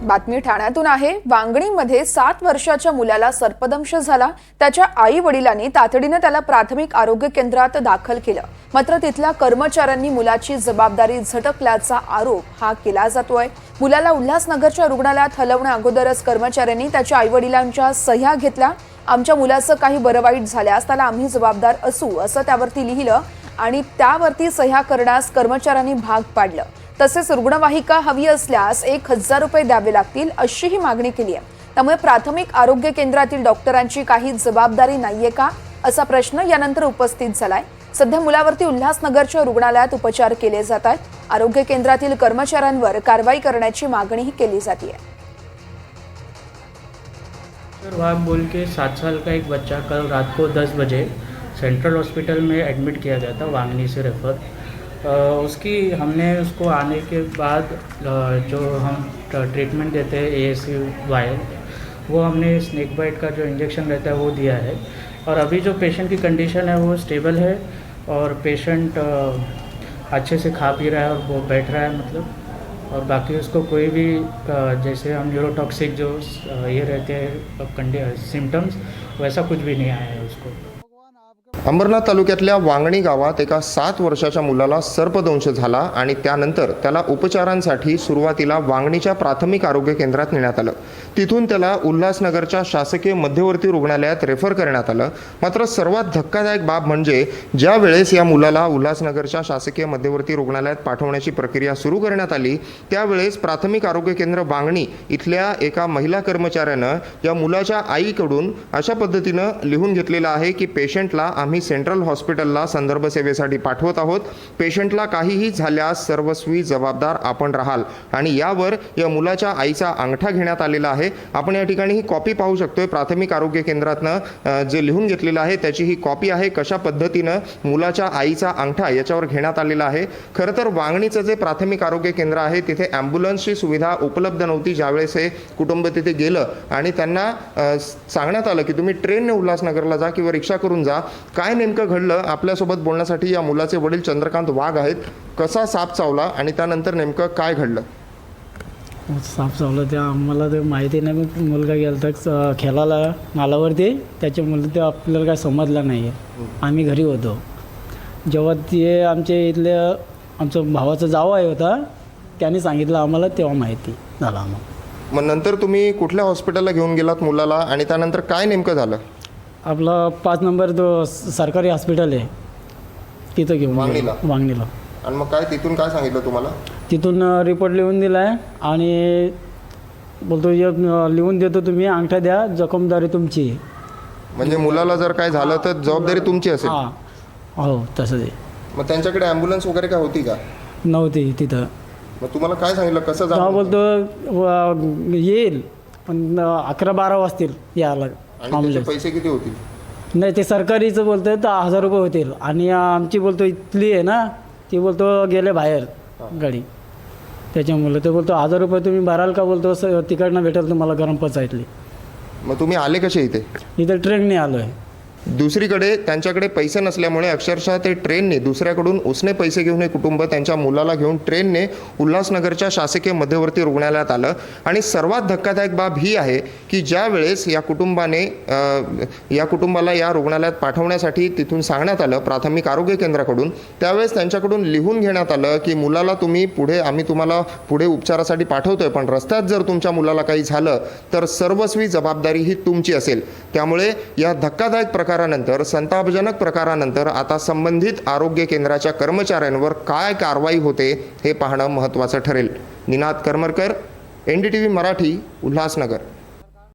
बातमी ठाण्यातून आहे। वांगणीमध्ये 7 वर्षाच्या मुलाला सर्पदंश झाला। त्याच्या आई वडिलांनी तातडीने त्याला प्राथमिक आरोग्य केंद्रात दाखल केलं, मात्र तिथल्या कर्मचाऱ्यांनी मुलाची जबाबदारी झटकल्याचा आरोप हा केला जातोय। मुलाला उल्हासनगरच्या रुग्णालयात हलवण्या अगोदरच कर्मचाऱ्यांनी त्याच्या आई वडिलांच्या सह्या घेतल्या। आमच्या मुलाचं काही बरं वाईट झाल्यास त्याला आम्ही जबाबदार असू असं त्यावरती लिहिलं आणि त्यावरती सह्या करण्यास कर्मचाऱ्यांनी भाग पाडलं। तसेच रुग्णवाहिका हवी असल्यास 1000 रुपये द्यावे लागतील अशी ही मागणी केली आहे। त्यामुळे प्राथमिक आरोग्य केंद्रातील डॉक्टरांची काही जबाबदारी नाहीये का असा प्रश्न यानंतर उपस्थित झालाय। सध्या मुलावरती उल्हासनगरच्या रुग्णालयात उपचार केले जात आहेत। आरोग्य केंद्रातील कर्मचाऱ्यांवर कारवाई करण्याची मागणीही केली जाते। वाघ बोल के 7 साल का एक बच्चा कल रात को 10 बजे सेंट्रल हॉस्पिटल में एडमिट किया गया था, वांगनी से रेफर। उसकी हमने उसको आने के बाद जो हम ट्रीटमेंट देते हैं ASC-वाई, वो हमने स्नेक बाइट का जो इंजेक्शन रहता है वो दिया है। और अभी जो पेशेंट की कंडीशन है वो स्टेबल है और पेशेंट अच्छे से खा पी रहा है और वो बैठ रहा है मतलब। और बाकी उसको कोई भी जैसे हम न्यूरोटॉक्सिक जो ये रहते हैं सिम्टम्स वैसा कुछ भी नहीं आया है उसको। अंबरनाथ तालुक्यातल्या वांगणी गावात एका 7 वर्षाच्या मुलाला सर्पदंश झाला आणि त्यानंतर त्याला उपचारांसाठी सुरुवातीला वांगणीच्या प्राथमिक आरोग्य केंद्रात नेण्यात आलं। तिथून त्याला उल्हासनगरच्या शासकीय मध्यवर्ती रुग्णालयात रेफर करण्यात आलं। मात्र सर्वात धक्कादायक बाब म्हणजे ज्या वेळेस या मुलाला उल्हासनगरच्या शासकीय मध्यवर्ती रुग्णालयात पाठवण्याची प्रक्रिया सुरू करण्यात आली त्यावेळेस प्राथमिक आरोग्य केंद्र वांगणी इथल्या एका महिला कर्मचाऱ्यानं या मुलाच्या आईकडून अशा पद्धतीनं लिहून घेतलेलं आहे की पेशंटला आम्ही सेंट्रल हॉस्पिटलला संदर्भ सेवेसाठी पाठवत आहोत। पेशंटला काहीही झाल्यास सर्वस्वी जबाबदार आपण राहाल आणि यावर या मुलाच्या आईचा अंगठा घेण्यात आलेला आहे। आपण या ठिकाणी ही कॉपी पाहू शकतोय। प्राथमिक आरोग्य केंद्रातनं जे लिहून घेतलेलं आहे त्याची ही कॉपी आहे। कशा पद्धतीनं मुलाच्या आईचा अंगठा याच्यावर घेण्यात आलेला आहे। खरं तर वांगणीचं जे प्राथमिक आरोग्य केंद्र आहे तिथे ॲम्ब्युलन्सची सुविधा उपलब्ध नव्हती। ज्यावेळेस हे कुटुंब तिथे गेलं आणि त्यांना सांगण्यात आलं की तुम्ही ट्रेनने उल्हासनगरला जा किंवा रिक्षा करून जा। काय नेमकं घडलं आपल्यासोबत बोलण्यासाठी या मुलाचे वडील चंद्रकांत वाघ आहेत। कसा साप चावला आणि त्यानंतर नेमकं काय घडलं? साप चावला ते आम्हाला ते माहिती नाही। मुलगा गेला तर खेळायला नाल्यावरती, त्याच्यामुळे ते आपल्याला काय समजलं नाही आहे। आम्ही घरी होतो जेव्हा ते आमचं भावाचा जावई होता त्याने सांगितलं आम्हाला, तेव्हा माहिती झालं आम्हाला। मग नंतर तुम्ही कुठल्या हॉस्पिटलला घेऊन गेलात मुलाला आणि त्यानंतर काय नेमकं झालं? आपला 5 नंबर जो सरकारी हॉस्पिटल आहे तिथं घेऊन वांगणीला। आणि मग काय तिथून काय सांगितलं तुम्हाला? तिथून रिपोर्ट लिहून दिला आहे आणि बोलतो लिहून देतो, तुम्ही अंगठा द्या, जखमदारी तुमची। म्हणजे मुलाला जर काय झालं तर जबाबदारी तुमची असेल? हां, हो तसंच आहे। मग त्यांच्याकडे ॲम्ब्युलन्स वगैरे काय होती का? नव्हती तिथं। मग तुम्हाला काय सांगितलं, कसं जा? बोलतो येईल पण 11-12 वाजतील यायला। पैसे किती होतील? नाही, ते सरकारीचं बोलतो तर 1000 रुपये होतील आणि आमची बोलतो इथली आहे ना, ती बोलतो गेले बाहेर गाडी, त्याच्यामुळे ते बोलतो 1000 रुपये तुम्ही भराल का, बोलतो तिकडनं भेटेल तुम्हाला गरम पंचायतली। मग तुम्ही आले कसे इथे? इथे ट्रेनने आलो आहे। दुसरीकडे त्यांच्याकडे पैसे नसल्यामुळे अक्षरशः ते ट्रेनने दुसऱ्याकडून उसने पैसे घेऊन हे कुटुंब त्यांच्या मुलाला घेऊन ट्रेनने उल्हासनगरच्या शासकीय मध्यवर्ती रुग्णालयात आलं। आणि सर्वात धक्कादायक बाब ही आहे की ज्या वेळेस या कुटुंबाला या रुग्णालयात पाठवण्यासाठी तिथून सांगण्यात आलं प्राथमिक आरोग्य केंद्राकडून, त्यावेळेस त्यांच्याकडून लिहून घेण्यात आलं की मुलाला आम्ही तुम्हाला पुढे उपचारासाठी पाठवतोय, पण रस्त्यात जर तुमच्या मुलाला काही झालं तर सर्वस्वी जबाबदारी ही तुमची असेल। त्यामुळे या धक्कादायक प्रकारानंतर, संतापजनक प्रकारानंतर आता संबंधित आरोग्य केंद्राच्या कर्मचाऱ्यांवर काय कारवाई होते हे पाहणं महत्त्वाचं ठरेल। निनाद करमरकर, NDTV मराठी, उल्हासनगर।